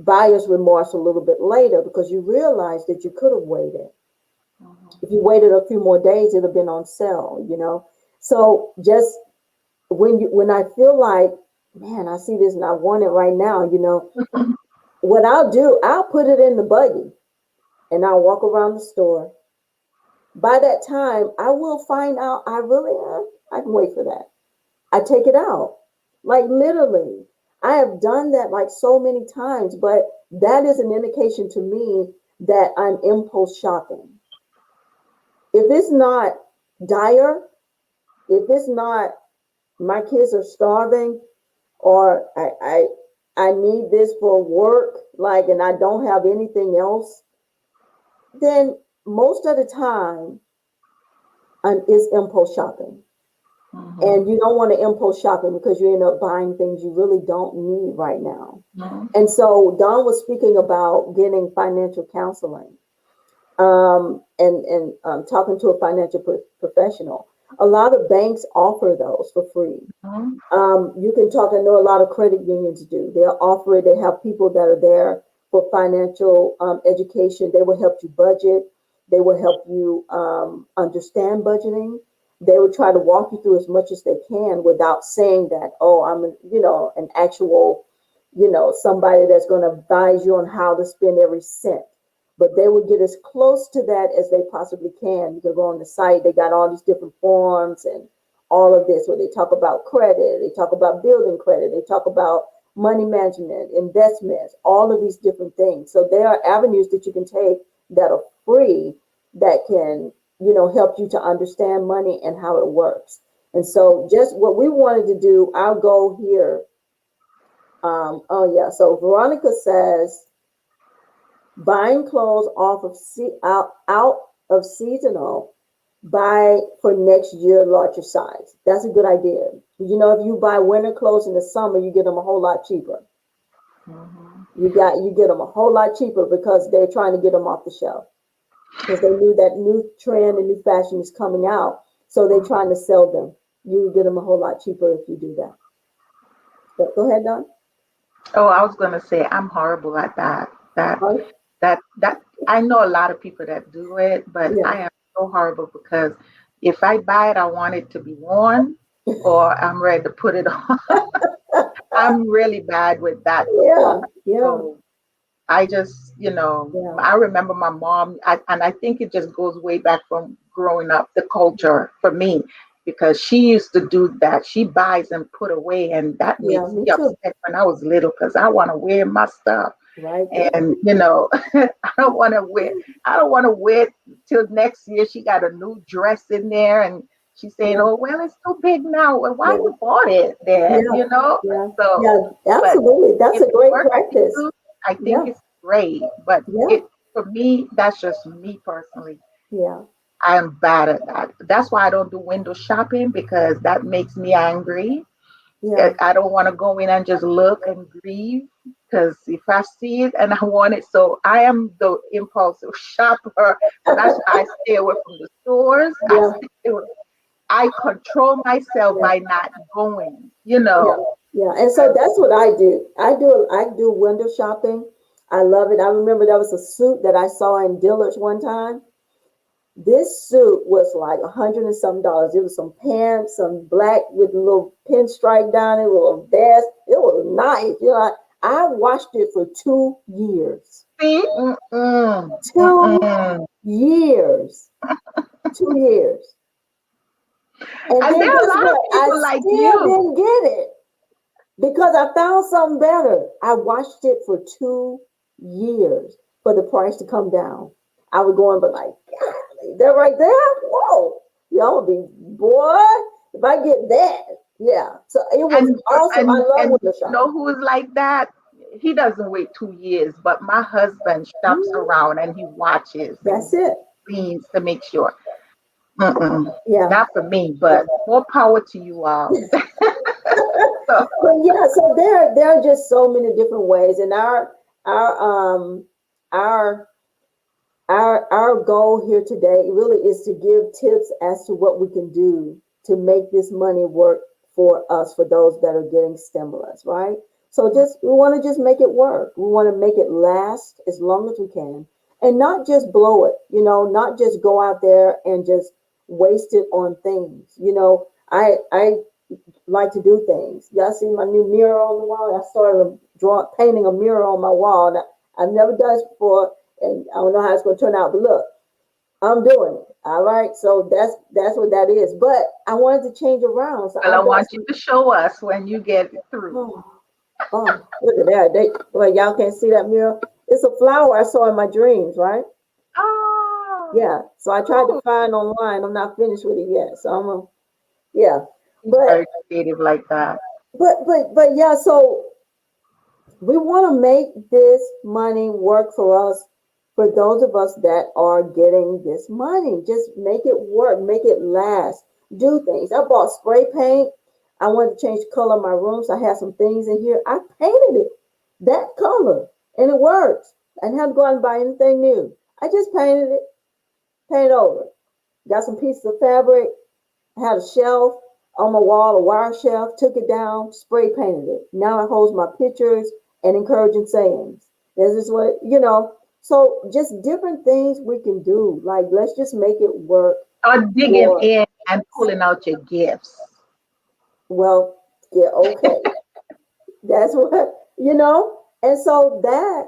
buyer's remorse a little bit later, because you realize that you could have waited. Mhm. If you waited a few more days, it'd have been on sale. So just when I feel like, man, I see this and I want it right now. What I'll do, I'll put it in the buggy and I'll walk around the store. By that time, I will find out I really I can wait for that. I take it out. Like literally. I have done that like so many times, but that is an indication to me that I'm impulse shopping. If it's not dire, if it's not my kids are starving, or I need this for work, like, and I don't have anything else, then most of the time it's impulse shopping. Mhm. And you don't want to impulse shopping, because you end up buying things you really don't need right now. Mhm. And so Don was speaking about getting financial counseling, and talking to a financial professional. A lot of banks offer those for free. Mhm. You can talk. I know a lot of credit unions do. They'll offer it. They have people that are there for financial education. They will help you budget. They will help you understand budgeting. They will try to walk you through as much as they can without saying that, oh, an actual, somebody that's going to advise you on how to spend every cent. but they would get as close to that as they possibly can. You can go on the site, they got all these different forms and all of this where they talk about credit, they talk about building credit, they talk about money management, investments, all of these different things. So there are avenues that you can take that are free that can, help you to understand money and how it works. And so just what we wanted to do, our goal here. Oh yeah. So Veronica says buying clothes off of out of seasonal, buy for next year larger size. That's a good idea. If you buy winter clothes in the summer, you get them a whole lot cheaper. Mhm. You get them a whole lot cheaper because they're trying to get them off the shelf because they knew that new trend and new fashion is coming out, so they're trying to sell them. You get them a whole lot cheaper if you do that. But go ahead, Don. Oh, I was gonna say I'm horrible at that. That Huh? that I know a lot of people that do it, but Yeah. I am so horrible because if I buy it, I want it to be worn or I'm ready to put it on. I'm really bad with that Yeah. part. Yeah. So I just, Yeah. I remember my mom, and I think it just goes way back from growing up, the culture for me, because she used to do that. She buys and put away, and that Yeah. makes Me me too. upset when I was little because I want to wear my stuff. Right there. And I don't want to wear. I don't want to wear it till next year. She got a new dress in there, and she's saying, Yeah. "Oh, well, it's too big now. Well, why Yeah. you bought it then?" Yeah. Yeah. So, Yeah. but Absolutely. That's if a it great works for practice. you, I think Yeah. it's great. But Yeah. it for me, that's just me personally. Yeah. I am bad at that. That's why I don't do window shopping because that makes me angry. Yeah. I don't want to go in and just look and grieve because if I see it and I want it, so I am the impulsive shopper. So that's why I stay away from the stores. Yeah. I control myself Yeah. by not going. Yeah, yeah, and so that's what I do. I do window shopping. I love it. I remember there was a suit that I saw in Dillard's one time. This suit was like $100 and some dollars. It was some pants, some black with a little pinstripe down it, a little vest. It was nice. I watched it for 2 years. See? Mm-mm. 2 Mm-mm. years. 2 years. And And then there are a guess lot of what? I people like still you. didn't get it. Because I found something better. I watched it for 2 years for the price to come down. I would go and be like, golly, they're right there. Whoa, y'all be boy. If I get that, yeah. So it was and awesome. I love and window you know shopping. who is like that? He doesn't wait 2 years, but my husband shops Mhm. around and he watches and That's it. cleans to make sure. Mm-mm, Yeah. not for me, Yeah. but more power to you all. So, But yeah, so there are just so many different ways, and our our our goal here today really is to give tips as to what we can do to make this money work for us, for those that are getting stimulus, right? So just we want to just make it work. We want to make it last as long as we can and not just blow it, not just go out there and just waste it on things. I like to do things. Y'all see my new mural on the wall? I started painting a mural on my wall. Now, I've never done this before, and I don't know how it's going to turn out. But look, I'm doing it. All right, so that's what that is. But I wanted to change around, so well, I I've got want you some. to show us when you get it through. Oh, oh, look at that! Well, y'all can't see that mural. It's a flower I saw in my dreams, right? Oh, Yeah. So I tried to cool. find online. I'm not finished with it yet. So yeah. He's But very creative like that. but yeah. So we want to make this money work for us, for those of us that are getting this money. Just make it work, make it last. Do things. I bought spray paint. I wanted to change the color of my room, so I had some things in here. I painted it that color, and it works. I didn't have to go out and buy anything new. I just painted it, paint over it. Got some pieces of fabric, had a shelf on my wall, a wire shelf, took it down, spray painted it. Now it holds my pictures and encouraging sayings. This is what. So just different things we can do. Like, let's just make it work Or digging for, in and pulling out your gifts. well, yeah, okay. That's what. And so that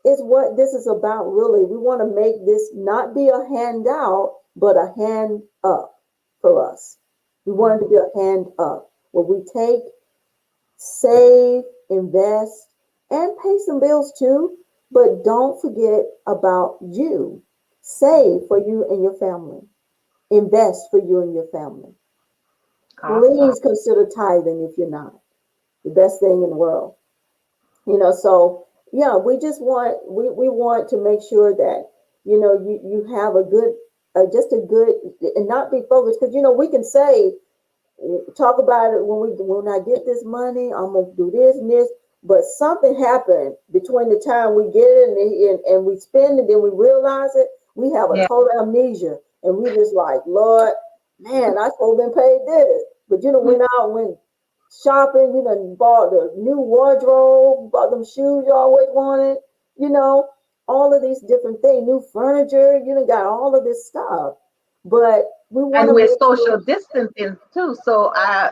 is what this is about, really. We want to make this not be a handout, but a hand up for us. We want it to be a hand up where we take, save, invest, and pay some bills too. But don't forget about you. Save for you and your family. Invest for you and your family. Awesome. Please consider tithing if you're not. The best thing in the world. So yeah, we just want we want to make sure that you have a good just a good, and not be focused, because we can say, talk about it, when I get this money, I'm gonna do this and this. But something happened between the time we get it and we spend it, then we realize it. We have a Yeah. total amnesia, and we just like, Lord, man, I supposed to been paid this. But went shopping, bought the new wardrobe, bought them shoes you always wanted, you know, all of these different things, new furniture, got all of this stuff. But we want And to we're make social sure, distancing too. So, yeah,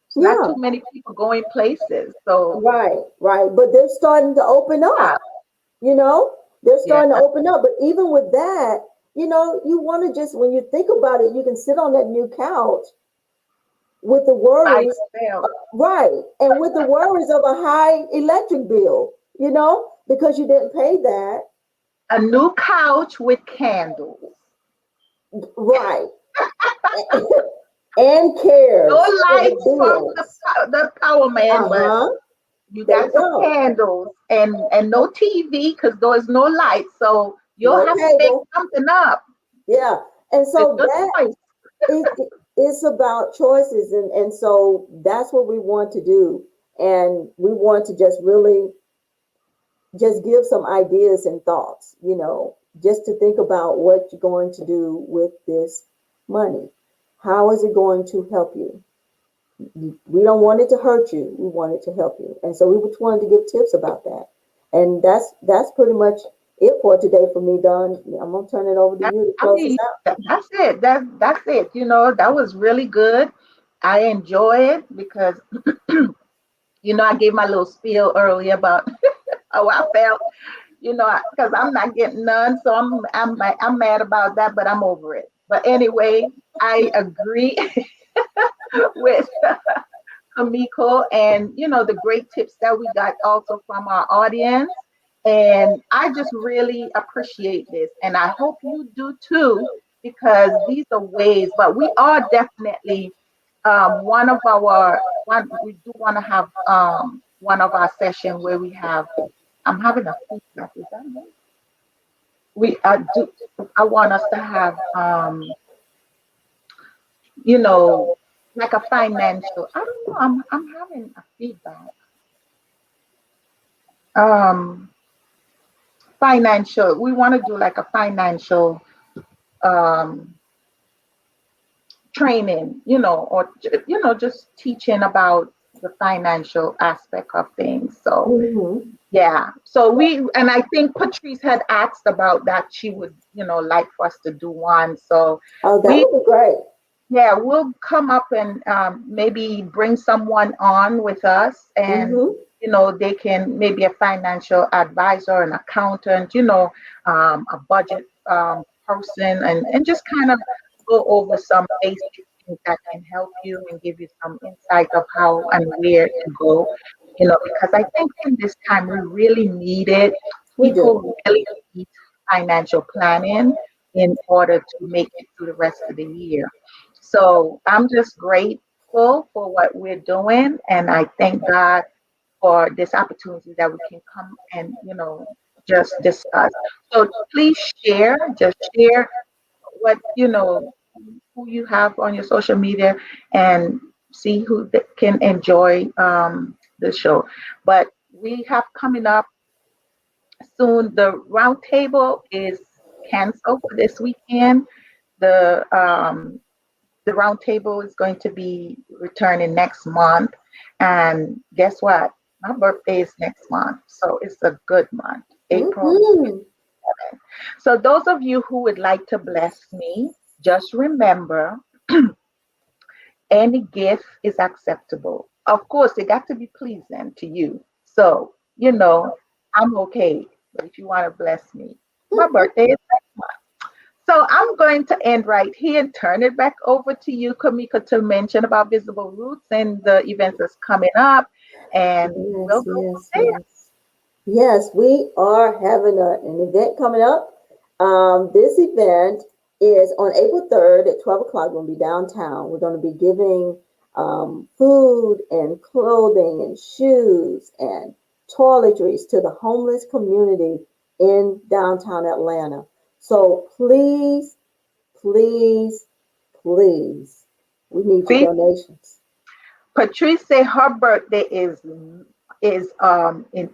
it's not yeah. too many people going places. So, Right, right. But they're starting to open yeah, up, you know, they're yeah, starting to open up. But even with that, you want to just, when you think about it, you can sit on that new couch with the by worries, yourself. right, and with the worries of a high electric bill, because you didn't pay that, A new couch with candles. right, and cares No for the lights from bills. the power man, but Uh-huh. you There got you some go. candles and no TV because there's no light. So you'll No have to make cable. something up. Yeah. And It's so your that choice. it's about choices, and so that's what we want to do. And we want to just really just give some ideas and thoughts, just to think about what you're going to do with this money. How is it going to help you? We don't want it to hurt you. We want it to help you. And so we just wanted to give tips about that. And that's pretty much it for today for me, Don. I'm gonna turn it over to you to I close this mean, out. that's it. That's it. That was really good. I enjoy it because I gave my little spiel earlier about how I felt. Because I'm not getting none, so I'm mad about that, but I'm over it. But anyway, I agree with Kamiko, and the great tips that we got also from our audience. And I just really appreciate this, and I hope you do too, because these are ways. But we are definitely one of our one. We do want to have one of our session where we have. I'm having a feedback. Is that me? We do. I want us to have you know like a financial. I don't know. I'm having a feedback. Um, Financial. We want to do like a financial um training, or just teaching about the financial aspect of things. So Mm-hmm. yeah. So and I think Patrice had asked about that. She would, like for us to do one. So Oh, that we would be great. yeah, we'll come up and maybe bring someone on with us, and Mm-hmm. they can maybe a financial advisor, an accountant, a budget person, and just kind of go over some basic things that can help you and give you some insight of how and where to go. Because I think in this time we really need it. We do. People really need financial planning in order to make it through the rest of the year. So I'm just grateful for what we're doing, and I thank God for this opportunity that we can come and just discuss. So please just share what who you have on your social media, and see who can enjoy the show. But we have coming up soon. The roundtable is canceled for this weekend. The roundtable is going to be returning next month. And guess what? My birthday is next month. So it's a good month, April. Mm-hmm. So those of you who would like to bless me, just remember any gift is acceptable. Of course, it got to be pleasing to you. So you know, I'm okay. But if you want to bless me, my birthday is next month. So I'm going to end right here and turn it back over to you, Kamika, to mention about Visible Roots and the events that's coming up. And Yes, we'll go yes, from there. yes. Yes, we are having an event coming up. This event is on April 3rd at 12 o'clock. We're going to be downtown. We're going to be giving food and clothing and shoes and toiletries to the homeless community in downtown Atlanta. So please, please, please, we need your See, donations. Patrice said her birthday is in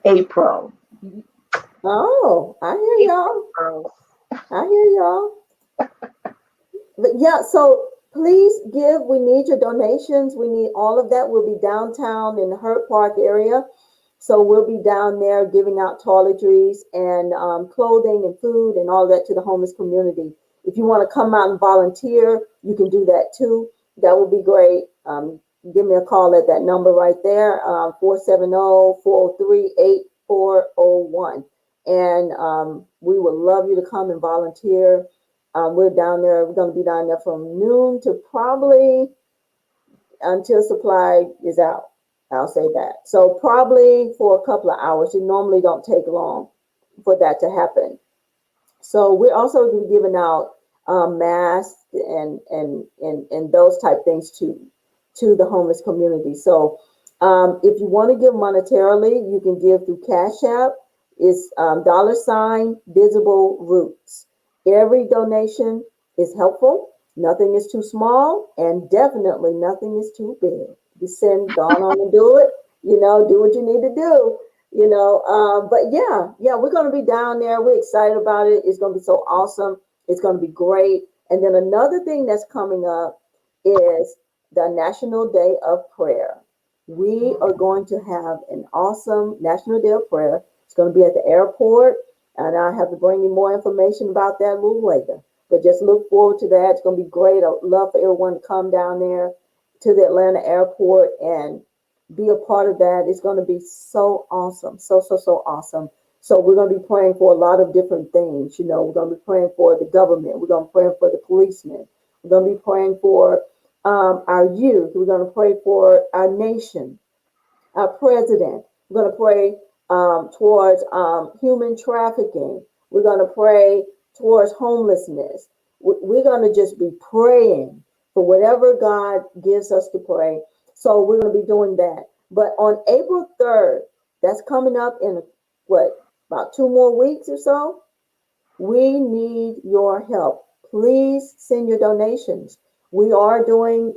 April. Oh, I hear April y'all. girls. I hear y'all. But yeah, so please give. We need your donations. We need all of that. We'll be downtown in the Hurt Park area. So we'll be down there giving out toiletries and clothing and food and all that to the homeless community. If you want to come out and volunteer, you can do that too. That would be great. Give me a call at that number right there, 470-403-8401. And we would love you to come and volunteer. We're down there. We're going to be down there from noon to probably until supply is out. I'll say that. So probably for a couple of hours. It normally don't take long for that to happen. So we're also giving out masks and those type things to the homeless community. So if you want to give monetarily, you can give through Cash App. It's $Visible Roots. Every donation is helpful. Nothing is too small, and definitely nothing is too big. You send, go on and do it. Do what you need to do. But yeah, we're going to be down there. We're excited about it. It's going to be so awesome. It's going to be great. And then another thing that's coming up is the National Day of Prayer. We are going to have an awesome National Day of Prayer. It's going to be at the airport, and I have to bring you more information about that a little later. But just look forward to that. It's going to be great. I'd love for everyone to come down there to the Atlanta airport and be a part of that. It's going to be so awesome. So awesome. So we're going to be praying for a lot of different things. We're going to be praying for the government. We're going to pray for the policemen. We're going to be praying for our youth. We're going to pray for our nation, our president. We're going to pray towards human trafficking. We're going to pray towards homelessness. We're going to just be praying for whatever God gives us to pray. So we're going to be doing that. But on April 3rd, that's coming up in about 2 more weeks or so. We need your help. Please send your donations. We are doing,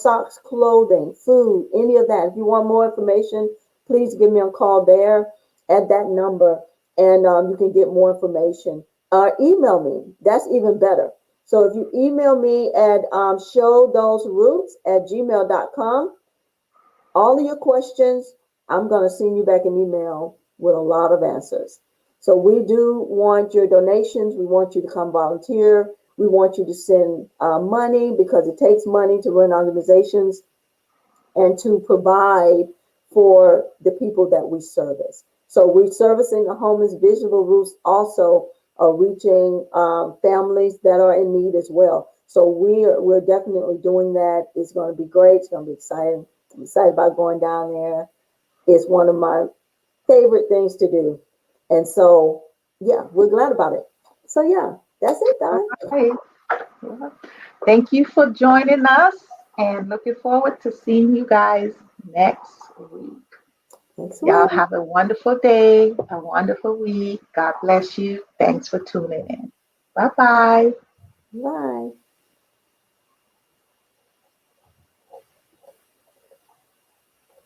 socks, clothing, food, any of that. If you want more information, please give me a call there at that number, and you can get more information. Email me. That's even better. So if you email me at showthoseroots@gmail.com, all of your questions, I'm going to send you back an email with a lot of answers. So we do want your donations. We want you to come volunteer. We want you to send money, because it takes money to run organizations and to provide for the people that we service. So we're servicing the homeless. Visible Roots also are reaching families that are in need as well. So we're definitely doing that. It's going to be great. It's going to be exciting. I'm excited about going down there. It's one of my favorite things to do. And so, yeah, we're glad about it. So, yeah, that's it, All Don. right. Well, thank you for joining us and looking forward to seeing you guys next week. Next Y'all week. have a wonderful day, a wonderful week. God bless you. Thanks for tuning in. Bye bye. Bye.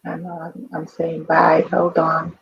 I know I'm saying bye. Hold on.